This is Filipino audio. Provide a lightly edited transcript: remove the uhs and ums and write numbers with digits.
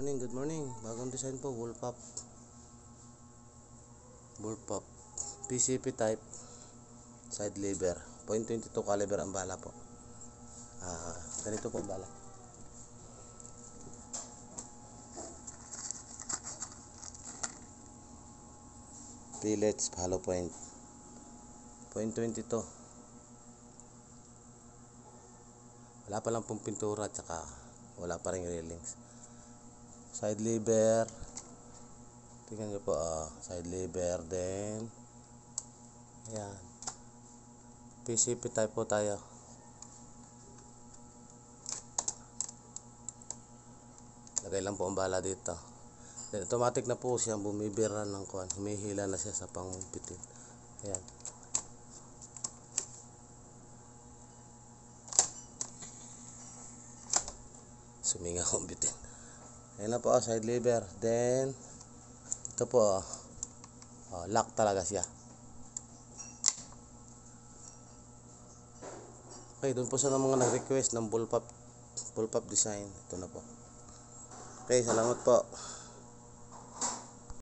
Good morning. Bagong design po, bullpup. Bullpup. PCP type. Side lever. .22 caliber ang bala po. Ganito po ang bala. Pellets, hollow point. .22. Wala pa lang pong pintura at saka wala pa ring railings. Side lever. Tingnan nyo po, side lever din. Ayan. PCP type po tayo. Lagay lang po ang bala dito. Then automatic na po siya, bumibira ng kuwan. Humihila na siya sa pangpitin. Ayan. Suminga akong bitin. Ayan na po, side lever. Then ito po, lock talaga siya. Okay, doon po sa mga nag-request ng bullpup design. Ito na po. Okay, salamat po.